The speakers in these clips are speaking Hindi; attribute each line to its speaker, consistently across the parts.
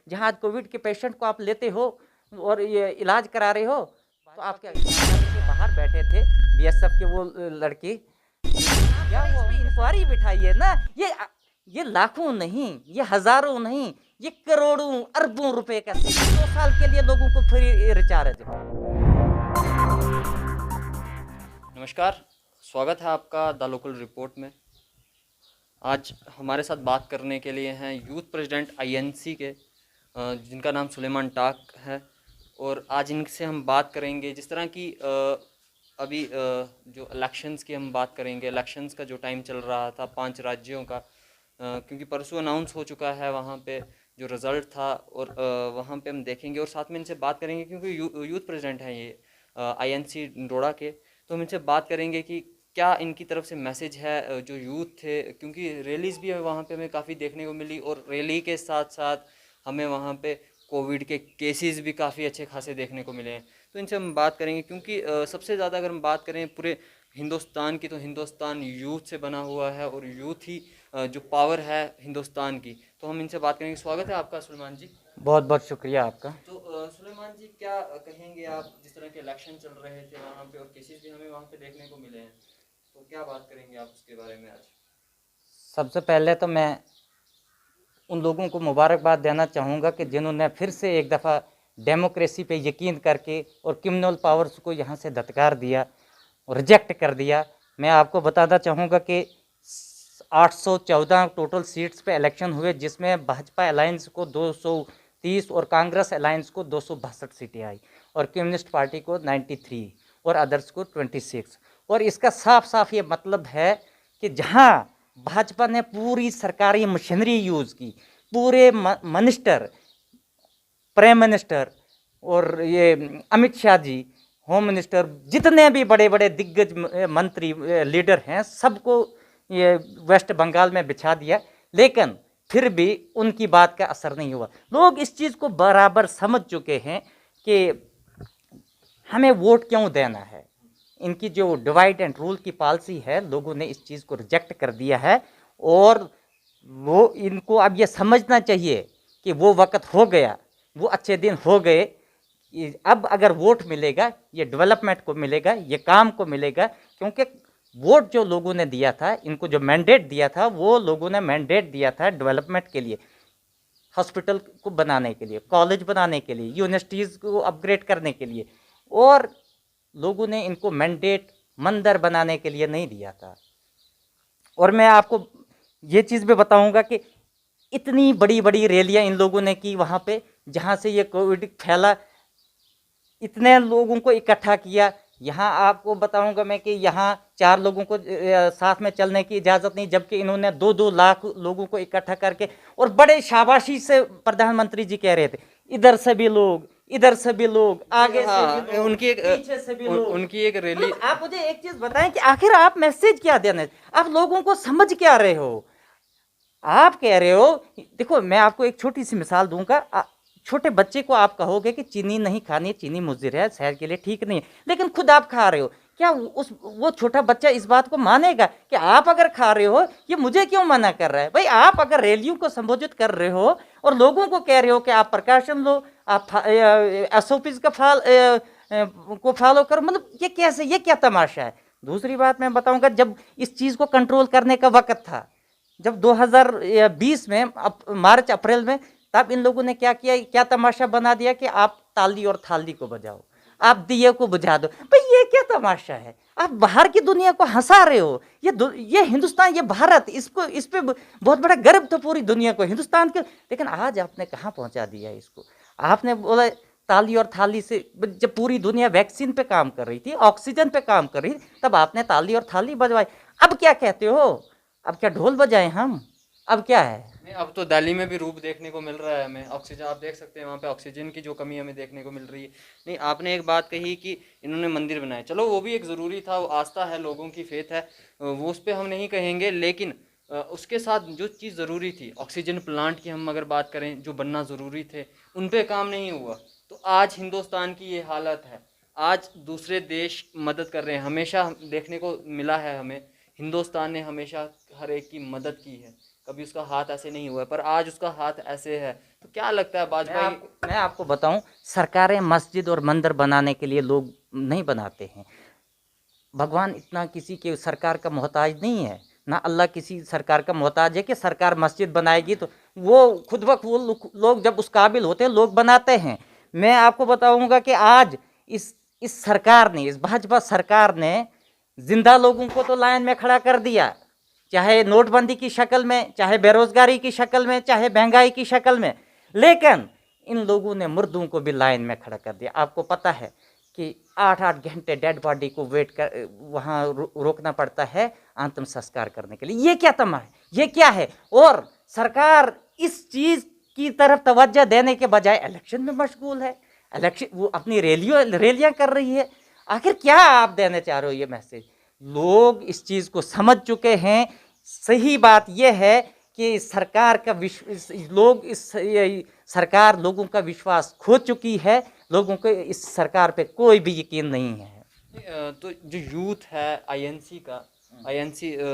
Speaker 1: जहाँ आज कोविड के पेशेंट को आप लेते हो और ये इलाज करा रहे हो, तो आप क्या के बाहर बैठे थे बीएसएफ के वो लड़के, क्या वो इंक्वायरी बिठाइए ना। ये लाखों नहीं, ये हजारों नहीं, ये करोड़ों अरबों रुपए का 2 साल के लिए लोगों को फ्री रिचार्ज।
Speaker 2: नमस्कार, स्वागत है आपका द लोकल रिपोर्ट में। आज हमारे साथ बात करने के लिए हैं यूथ प्रेसिडेंट आईएनसी के, जिनका नाम सुलेमान टाक है। और आज इनसे हम बात करेंगे जिस तरह की अभी जो इलेक्शंस की हम बात करेंगे। इलेक्शंस का जो टाइम चल रहा था 5 राज्यों का, क्योंकि परसों अनाउंस हो चुका है वहाँ पे जो रिज़ल्ट था, और वहाँ पे हम देखेंगे और साथ में इनसे बात करेंगे क्योंकि यूथ प्रेसिडेंट हैं ये आईएनसी डोडा के। तो हम इनसे बात करेंगे कि क्या इनकी तरफ से मैसेज है जो यूथ थे, क्योंकि रैलीज़ भी वहाँ पे हमें काफ़ी देखने को मिली, और रैली के साथ साथ हमें वहाँ पे कोविड के केसेस भी काफ़ी अच्छे खासे देखने को मिले हैं। तो इनसे हम बात करेंगे क्योंकि सबसे ज़्यादा अगर हम बात करें पूरे हिंदुस्तान की, तो हिंदुस्तान यूथ से बना हुआ है और यूथ ही जो पावर है हिंदुस्तान की। तो हम इनसे बात करेंगे। स्वागत है आपका सुलेमान जी।
Speaker 1: बहुत बहुत शुक्रिया आपका।
Speaker 2: तो सुलेमान जी, क्या कहेंगे आप, जिस तरह के इलेक्शन चल रहे थे वहाँ पे और केसेस भी हमें वहाँ पे देखने को मिले हैं, तो क्या बात करेंगे आप उसके बारे में आज?
Speaker 1: सबसे पहले तो मैं उन लोगों को मुबारकबाद देना चाहूँगा कि जिन्होंने फिर से एक दफ़ा डेमोक्रेसी पे यकीन करके और क्रिमिनल पावर्स को यहाँ से धत्कार दिया और रिजेक्ट कर दिया। मैं आपको बताना चाहूँगा कि 814 टोटल सीट्स पे इलेक्शन हुए, जिसमें भाजपा अलायंस को 230 और कांग्रेस अलायंस को 262 सीटें आई, और कम्युनिस्ट पार्टी को 93 और अदर्स को 26। और इसका साफ साफ ये मतलब है कि जहाँ भाजपा ने पूरी सरकारी मशीनरी यूज़ की, पूरे मिनिस्टर, प्राइम मिनिस्टर और ये अमित शाह जी, होम मिनिस्टर, जितने भी बड़े बड़े दिग्गज मंत्री लीडर हैं, सबको ये वेस्ट बंगाल में बिछा दिया, लेकिन फिर भी उनकी बात का असर नहीं हुआ। लोग इस चीज़ को बराबर समझ चुके हैं कि हमें वोट क्यों देना है। इनकी जो डिवाइड एंड रूल की पॉलिसी है, लोगों ने इस चीज़ को रिजेक्ट कर दिया है, और वो इनको अब ये समझना चाहिए कि वो वक्त हो गया, वो अच्छे दिन हो गए। अब अगर वोट मिलेगा, ये डेवलपमेंट को मिलेगा, ये काम को मिलेगा, क्योंकि वोट जो लोगों ने दिया था, इनको जो मैंडेट दिया था, वो लोगों ने मैंडेट दिया था डेवलपमेंट के लिए, हॉस्पिटल को बनाने के लिए, कॉलेज बनाने के लिए, यूनिवर्सिटीज़ को अपग्रेड करने के लिए, और लोगों ने इनको मैंडेट मंदिर बनाने के लिए नहीं दिया था। और मैं आपको ये चीज़ भी बताऊंगा कि इतनी बड़ी बड़ी रैलियां इन लोगों ने की वहाँ पे, जहाँ से ये कोविड फैला, इतने लोगों को इकट्ठा किया। यहाँ आपको बताऊंगा मैं कि यहाँ 4 लोगों को साथ में चलने की इजाज़त नहीं, जबकि इन्होंने 2-2 लाख लोगों को इकट्ठा करके, और बड़े शाबाशी से प्रधानमंत्री जी कह रहे थे, इधर से भी लोग, इधर से भी लोग, आगे से भी लोग,
Speaker 2: उनकी एक
Speaker 1: पीछे से भी लोग।
Speaker 2: उनकी एक रैली।
Speaker 1: मतलब आप मुझे एक चीज़ बताएं कि आखिर आप मैसेज क्या देने, आप लोगों को समझ क्या रहे हो। आप कह रहे हो, देखो मैं आपको एक छोटी सी मिसाल दूंगा। छोटे बच्चे को आप कहोगे कि चीनी नहीं खानी, चीनी मुज़िर है, सेहत के लिए ठीक नहीं है, लेकिन खुद आप खा रहे हो, क्या वो छोटा बच्चा इस बात को मानेगा कि आप अगर खा रहे हो, ये मुझे क्यों मना कर रहा है। भाई, आप अगर रैलियों को संबोधित कर रहे हो और लोगों को कह रहे हो कि आप प्रकाशन लो, आप SOPs का को फॉलो करो, मतलब ये कैसे, ये क्या तमाशा है। दूसरी बात मैं बताऊंगा, जब इस चीज़ को कंट्रोल करने का वक्त था, जब 2020 में मार्च अप्रैल में, तब इन लोगों ने क्या किया, क्या तमाशा बना दिया कि आप ताली और थाली को बजाओ, आप दिए को बुझा दो। भाई, ये क्या तमाशा है। आप बाहर की दुनिया को हंसा रहे हो। ये हिंदुस्तान, ये भारत, इसको, इस पे बहुत बड़ा गर्व था पूरी दुनिया को, हिंदुस्तान के। लेकिन आज आपने कहाँ पहुंचा दिया इसको। आपने बोला ताली और थाली से, जब पूरी दुनिया वैक्सीन पे काम कर रही थी, ऑक्सीजन पे काम कर रही थी, तब आपने ताली और थाली बजवाई। अब क्या कहते हो, अब क्या ढोल बजाएं हम, अब क्या है।
Speaker 2: नहीं, अब तो दिल्ली में भी रूप देखने को मिल रहा है हमें। ऑक्सीजन आप देख सकते हैं, वहाँ पे ऑक्सीजन की जो कमी हमें देखने को मिल रही है। नहीं, आपने एक बात कही कि इन्होंने मंदिर बनाए, चलो वो भी एक ज़रूरी था, वो आस्था है, लोगों की फेथ है, वो उस पर हम नहीं कहेंगे। लेकिन उसके साथ जो चीज़ ज़रूरी थी, ऑक्सीजन प्लांट की हम अगर बात करें, जो बनना ज़रूरी थे, उन पर काम नहीं हुआ। तो आज हिंदुस्तान की ये हालत है। आज दूसरे देश मदद कर रहे हैं, हमेशा देखने को मिला है हमें, हिंदुस्तान ने हमेशा हर एक की मदद की है, कभी उसका हाथ ऐसे नहीं हुआ है, पर आज उसका हाथ ऐसे है। तो क्या लगता है भाजपा
Speaker 1: मैं आपको बताऊं, सरकारें मस्जिद और मंदिर बनाने के लिए लोग नहीं बनाते हैं। भगवान इतना किसी के सरकार का मोहताज नहीं है, ना अल्लाह किसी सरकार का मोहताज है कि सरकार मस्जिद बनाएगी तो वो खुद ब खुद वो लोग जब उस काबिल होते हैं लोग बनाते हैं। मैं आपको बताऊंगा कि आज इस सरकार ने, इस भाजपा सरकार ने जिंदा लोगों को तो लाइन में खड़ा कर दिया, चाहे नोटबंदी की शक्ल में, चाहे बेरोजगारी की शक्ल में, चाहे महंगाई की शक्ल में, लेकिन इन लोगों ने मुर्दों को भी लाइन में खड़ा कर दिया। आपको पता है कि 8-8 घंटे डेड बॉडी को वेट कर वहाँ रोकना पड़ता है अंतिम संस्कार करने के लिए। ये क्या तमा है, ये क्या है? और सरकार इस चीज़ की तरफ तवज्जो देने के बजाय इलेक्शन में मशगूल है। इलेक्शन वो अपनी रैलियां कर रही है। आखिर क्या आप देना चाह रहे हो ये मैसेज? लोग इस चीज़ को समझ चुके हैं। सही बात यह है कि सरकार का सरकार लोगों का विश्वास खो चुकी है। लोगों को इस सरकार पे कोई भी यकीन नहीं है।
Speaker 2: तो जो यूथ है आईएनसी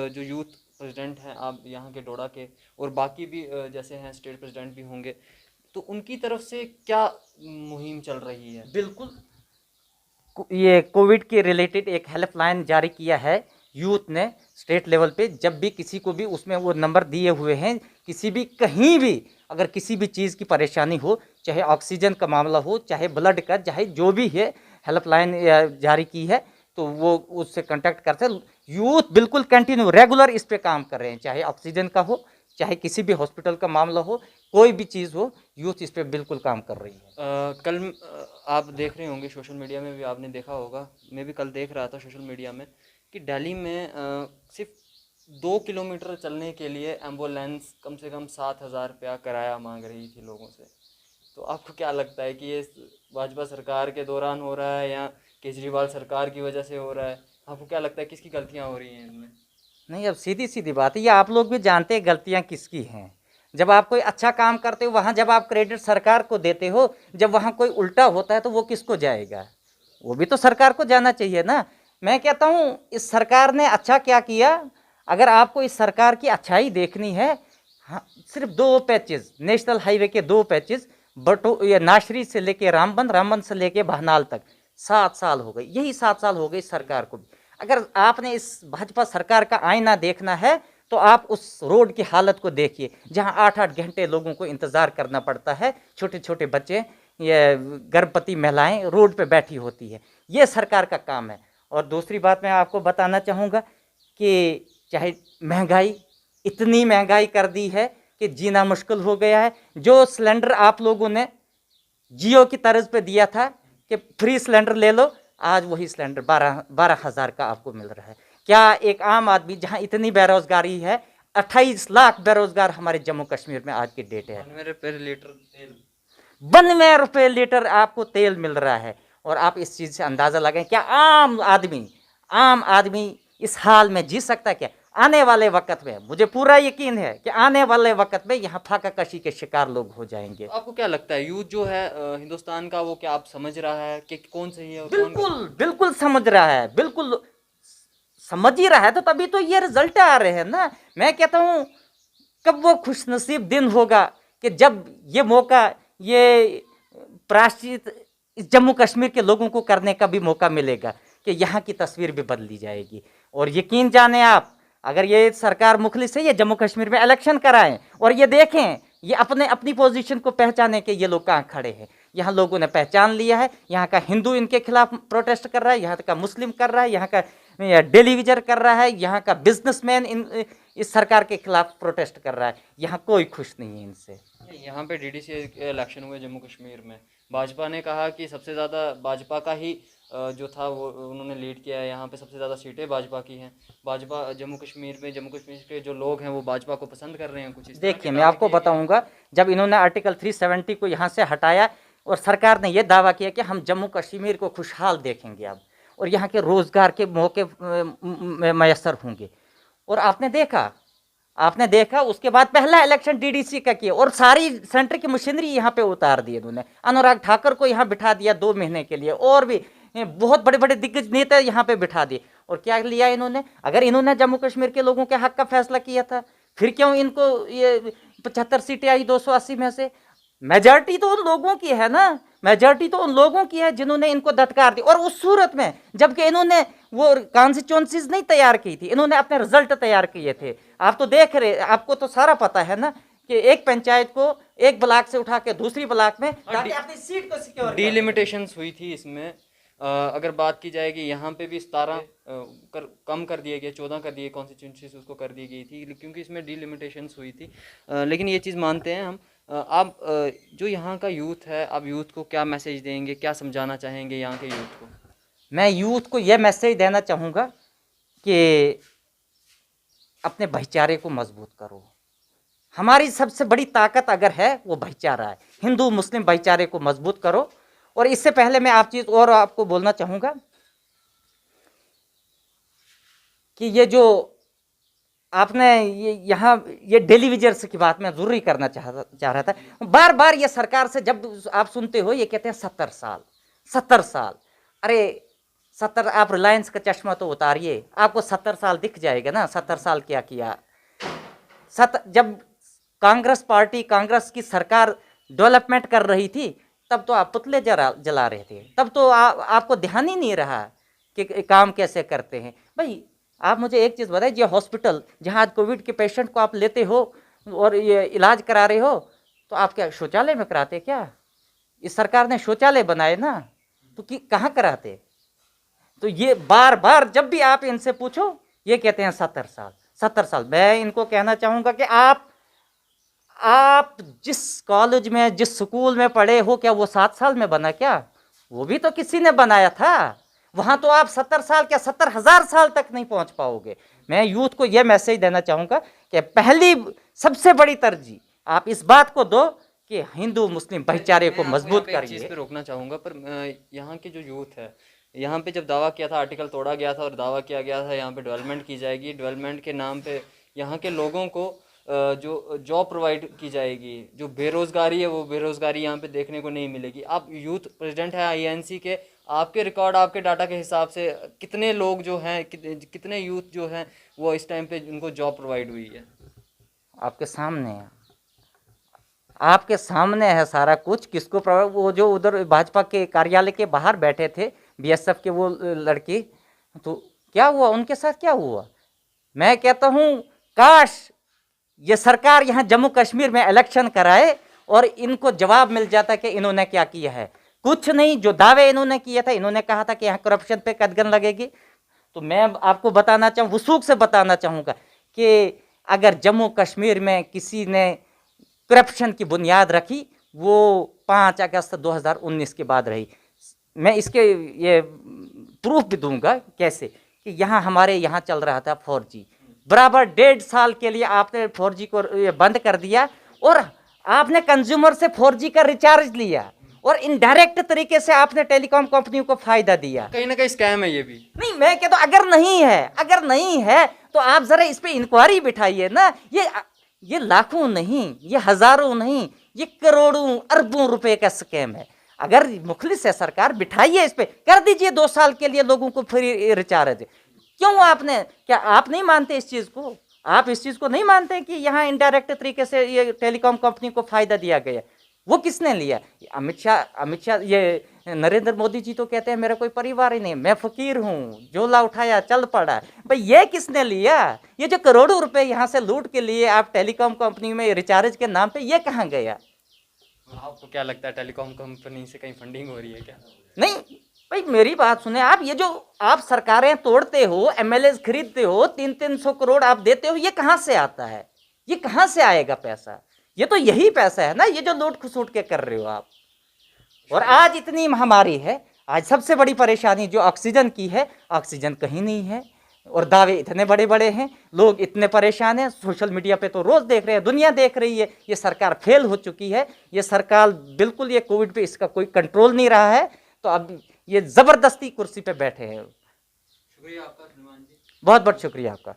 Speaker 2: जो यूथ प्रेसिडेंट हैं आप यहाँ के डोडा के, और बाकी भी जैसे हैं स्टेट प्रेसिडेंट भी होंगे, तो उनकी तरफ से क्या मुहिम चल रही है?
Speaker 1: बिल्कुल, ये कोविड के रिलेटेड एक हेल्पलाइन जारी किया है यूथ ने स्टेट लेवल पे। जब भी किसी को भी उसमें वो नंबर दिए हुए हैं, किसी भी कहीं भी अगर किसी भी चीज़ की परेशानी हो, चाहे ऑक्सीजन का मामला हो, चाहे ब्लड का, चाहे जो भी है, हेल्पलाइन जारी की है तो वो उससे कांटेक्ट करते हैं। यूथ बिल्कुल कंटिन्यू रेगुलर इस पे काम कर रहे हैं, चाहे ऑक्सीजन का हो, चाहे किसी भी हॉस्पिटल का मामला हो, कोई भी चीज़ हो, यूथ इस पे बिल्कुल काम कर रही है।
Speaker 2: कल आप देख रहे होंगे सोशल मीडिया में भी, आपने देखा होगा, मैं भी कल देख रहा था सोशल मीडिया में, कि दिल्ली में सिर्फ 2 किलोमीटर चलने के लिए एम्बुलेंस कम से कम 7,000 रुपया किराया मांग रही थी लोगों से। तो आपको क्या लगता है कि ये भाजपा सरकार के दौरान हो रहा है या केजरीवाल सरकार की वजह से हो रहा है? आपको क्या लगता है किसकी गलतियाँ हो रही हैं इनमें?
Speaker 1: नहीं, अब सीधी सीधी बात है, ये आप लोग भी जानते हैं गलतियां किसकी हैं। जब आप कोई अच्छा काम करते हो वहाँ जब आप क्रेडिट सरकार को देते हो, जब वहाँ कोई उल्टा होता है तो वो किसको जाएगा? वो भी तो सरकार को जाना चाहिए ना। मैं कहता हूँ इस सरकार ने अच्छा क्या किया। अगर आपको इस सरकार की अच्छाई देखनी है, हाँ, सिर्फ 2 पैचेज नेशनल हाईवे के 2 पैचेज ये नाशरी से लेके रामबन, रामबन से लेके बहनाल तक 7 साल हो गए। यही 7 साल हो गए इस सरकार को भी। अगर आपने इस भाजपा सरकार का आईना देखना है तो आप उस रोड की हालत को देखिए, जहां 8-8 घंटे लोगों को इंतज़ार करना पड़ता है। छोटे छोटे बच्चे, ये गर्भवती महिलाएं रोड पे बैठी होती है। ये सरकार का काम है। और दूसरी बात मैं आपको बताना चाहूँगा कि चाहे महंगाई, इतनी महंगाई कर दी है कि जीना मुश्किल हो गया है। जो सिलेंडर आप लोगों ने जियो की तर्ज पे दिया था कि फ्री सिलेंडर ले लो, आज वही सिलेंडर 12,000 का आपको मिल रहा है। क्या एक आम आदमी, जहां इतनी बेरोजगारी है, 28 लाख बेरोजगार हमारे जम्मू कश्मीर में आज की डेट है, 92 रुपये लीटर आपको तेल मिल रहा है। और आप इस चीज़ से अंदाज़ा लगाएं, क्या आम आदमी इस हाल में जी सकता है क्या? आने वाले वक्त में मुझे पूरा यकीन है कि आने वाले वक्त में यहाँ फाका कशी के शिकार लोग हो जाएंगे।
Speaker 2: तो आपको क्या लगता है यूथ जो है हिंदुस्तान का, वो क्या आप समझ रहा है कि कौन सही है और कौन
Speaker 1: बिल्कुल बिल्कुल समझ रहा है, बिल्कुल समझ ही रहा है, तो तभी तो ये रिजल्ट आ रहे हैं ना। मैं कहता हूँ कब वो खुशनसीब दिन होगा कि जब ये मौका, ये प्रायश्चित इस जम्मू कश्मीर के लोगों को करने का भी मौका मिलेगा कि यहाँ की तस्वीर भी बदली जाएगी। और यकीन जाने आप, अगर ये सरकार मुखलिस है, ये जम्मू कश्मीर में इलेक्शन कराएं और ये देखें, ये अपनी पोजीशन को पहचाने के ये लोग कहाँ खड़े हैं। यहाँ लोगों ने पहचान लिया है, यहाँ का हिंदू इनके खिलाफ प्रोटेस्ट कर रहा है, यहाँ का मुस्लिम कर रहा है, यहाँ का टेलीविजन कर रहा है, यहाँ का बिजनेसमैन इस सरकार के खिलाफ प्रोटेस्ट कर रहा है। यहाँ कोई खुश नहीं है इनसे।
Speaker 2: यहाँ पे डीडीसी इलेक्शन हुए जम्मू कश्मीर में, भाजपा ने कहा कि सबसे ज़्यादा भाजपा का ही जो था वो उन्होंने लीड किया है, यहाँ पे सबसे ज़्यादा सीटें भाजपा की हैं। भाजपा जम्मू कश्मीर के जो लोग हैं वो भाजपा को पसंद कर रहे हैं। कुछ
Speaker 1: देखिए, मैं आपको बताऊंगा, जब इन्होंने आर्टिकल 370 को यहाँ से हटाया और सरकार ने यह दावा किया कि हम जम्मू कश्मीर को खुशहाल देखेंगे अब, और यहाँ के रोज़गार के मौके मैसर होंगे। और आपने देखा उसके बाद पहला इलेक्शन डीडीसी का किया और सारी सेंटर की मशीनरी यहाँ पे उतार दी इन्होंने। अनुराग ठाकुर को यहाँ बिठा दिया 2 महीने के लिए, और भी बहुत बड़े बड़े दिग्गज नेता यहाँ पे बिठा दिए। और क्या लिया इन्होंने? अगर इन्होंने जम्मू कश्मीर के लोगों के हक का फैसला किया था, फिर क्यों इनको ये 75 सीटें आई 280 में से? मेजॉरिटी तो उन लोगों की है ना, मेजॉरिटी तो उन लोगों की है जिन्होंने इनको धटकार दी। और उस सूरत में जबकि इन्होंने वो कॉन्स्टिट्यूंसीज नहीं तैयार की थी, इन्होंने अपने रिजल्ट तैयार किए थे। आप तो देख रहे, आपको तो सारा पता है ना कि एक पंचायत को एक ब्लॉक से उठा के दूसरी ब्लॉक में, ताकि अपनी सीट को सिक्योर
Speaker 2: डिलिमिटेशंस हुई थी इसमें। अगर बात की जाएगी यहाँ पे भी 17 कम कर दिए गए, 14 कर दिए कॉन्स्टिट्यूंसीज उसको कर दी गई थी, क्योंकि इसमें डिलिमिटेशंस हुई थी। लेकिन ये चीज़ मानते हैं हम। आप जो यहाँ का यूथ है, आप यूथ को क्या मैसेज देंगे, क्या समझाना चाहेंगे यहाँ के यूथ को?
Speaker 1: मैं यूथ को यह मैसेज देना चाहूँगा कि अपने भाईचारे को मजबूत करो। हमारी सबसे बड़ी ताकत अगर है वो भाईचारा है। हिंदू मुस्लिम भाईचारे को मजबूत करो। और इससे पहले मैं आप चीज़ और आपको बोलना चाहूँगा कि ये जो आपने ये यहाँ ये टेलीविजन की बात मैं जरूरी करना चाह रहा था। बार बार ये सरकार से जब आप सुनते हो ये कहते हैं 70 साल 70 साल। अरे 70, आप रिलायंस का चश्मा तो उतारिए, आपको 70 साल दिख जाएगा ना 70 साल क्या किया। जब कांग्रेस पार्टी, कांग्रेस की सरकार डेवलपमेंट कर रही थी तब तो आप पुतले जला रहे थे, तब तो आपको ध्यान ही नहीं रहा कि काम कैसे करते हैं। भाई आप मुझे एक चीज़ बताइए, ये हॉस्पिटल जहाँ आज कोविड के पेशेंट को आप लेते हो और ये इलाज करा रहे हो, तो आप क्या शौचालय में कराते क्या? इस सरकार ने शौचालय बनाए ना, तो कहाँ कराते? तो ये बार बार जब भी आप इनसे पूछो ये कहते हैं 70 साल 70 साल। मैं इनको कहना चाहूँगा कि आप जिस कॉलेज में, जिस स्कूल में पढ़े हो, क्या वो 7 साल में बना क्या? वो भी तो किसी ने बनाया था। वहां तो आप 70 साल क्या 70,000 साल तक नहीं पहुंच पाओगे। मैं यूथ को यह मैसेज देना चाहूंगा कि पहली सबसे बड़ी तरजीह आप इस बात को दो कि हिंदू मुस्लिम भाईचारे को मजबूत करिए।
Speaker 2: चीज़ पे रोकना चाहूँगा, पर यहाँ के जो यूथ है, यहाँ पे जब दावा किया था, आर्टिकल तोड़ा गया था और दावा किया गया था यहाँ पे डेवलपमेंट की जाएगी, डेवलपमेंट के नाम पे यहाँ के लोगों को जो जॉब प्रोवाइड की जाएगी, जो बेरोज़गारी है वो बेरोज़गारी यहाँ पे देखने को नहीं मिलेगी। आप यूथ प्रेसिडेंट है आईएनसी के, आपके रिकॉर्ड, आपके डाटा के हिसाब से कितने लोग जो हैं, कितने यूथ जो हैं वो इस टाइम पे उनको जॉब प्रोवाइड हुई है?
Speaker 1: आपके सामने है, आपके सामने है सारा कुछ। किसको वो जो उधर भाजपा के कार्यालय के बाहर बैठे थे बीएसएफ के वो लड़के, तो क्या हुआ उनके साथ, क्या हुआ? मैं कहता हूँ काश ये सरकार यहाँ जम्मू कश्मीर में इलेक्शन कराए और इनको जवाब मिल जाता कि इन्होंने क्या किया है। कुछ नहीं, जो दावे इन्होंने किया था, इन्होंने कहा था कि यहाँ करप्शन पे कदगन लगेगी। तो मैं आपको बताना चाहूँ, वसूख से बताना चाहूँगा कि अगर जम्मू कश्मीर में किसी ने करप्शन की बुनियाद रखी वो 5 अगस्त 2019 के बाद रही। मैं इसके ये प्रूफ भी दूंगा कैसे, कि यहाँ हमारे यहाँ चल रहा था 4G, बराबर 1.5 साल के लिए आपने 4G को बंद कर दिया और आपने कंज्यूमर से 4G का रिचार्ज लिया और इनडायरेक्ट तरीके से आपने टेलीकॉम कंपनियों को फायदा दिया।
Speaker 2: कहीं ना कहीं स्कैम है ये भी।
Speaker 1: नहीं, मैं कहता हूं अगर नहीं है तो आप जरा इस पे इंक्वायरी बिठाइए ना। ये लाखों नहीं, ये हजारों नहीं, ये करोड़ों अरबों रुपए का स्कैम है। अगर मुखलिस है सरकार, बिठाइए इस पे, कर दीजिए 2 साल के लिए लोगों को फ्री रिचार्ज। क्यों आपने, क्या आप नहीं मानते इस चीज को? आप इस चीज को नहीं मानते कि यहाँ इनडायरेक्ट तरीके से ये टेलीकॉम कंपनी को फायदा दिया गया? वो किसने लिया? अमित शाह ये नरेंद्र मोदी जी तो कहते हैं मेरा कोई परिवार ही नहीं, मैं फकीर हूँ, झोला उठाया चल पड़ा। भाई ये किसने लिया? ये जो करोड़ों रुपए यहाँ से लूट के लिए आप टेलीकॉम कंपनी में रिचार्ज के नाम पे, ये कहाँ गया?
Speaker 2: आपको क्या लगता है टेलीकॉम कंपनी से कहीं फंडिंग हो रही है क्या?
Speaker 1: नहीं भाई, मेरी बात सुने आप। ये जो आप सरकारें तोड़ते हो, एमएलए खरीदते हो, 300-300 करोड़ आप देते हो, ये कहाँ से आता है? ये कहाँ से आएगा पैसा? ये तो यही पैसा है ना, ये जो लूट खसूट के कर रहे हो आप। और आज इतनी महामारी है, आज सबसे बड़ी परेशानी जो ऑक्सीजन की है, ऑक्सीजन कहीं नहीं है और दावे इतने बड़े बड़े हैं, लोग इतने परेशान हैं। सोशल मीडिया पे तो रोज देख रहे हैं, दुनिया देख रही है, ये सरकार फेल हो चुकी है। ये सरकार बिल्कुल, ये कोविड पे इसका कोई कंट्रोल नहीं रहा है, तो अब ये जबरदस्ती कुर्सी पे बैठे हैं।
Speaker 2: शुक्रिया आपका सुलेमान जी।
Speaker 1: बहुत बहुत शुक्रिया आपका।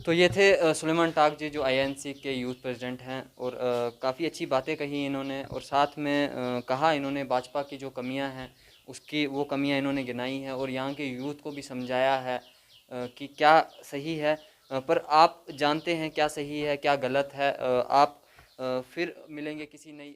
Speaker 2: तो ये थे सुलेमान टाक जी, जो आईएनसी के यूथ प्रेसिडेंट हैं, और काफ़ी अच्छी बातें कही इन्होंने, और साथ में कहा इन्होंने भाजपा की जो कमियां हैं उसकी, वो कमियां इन्होंने गिनाई हैं, और यहाँ के यूथ को भी समझाया है कि क्या सही है। पर आप जानते हैं क्या सही है क्या गलत है। आप फिर मिलेंगे किसी नई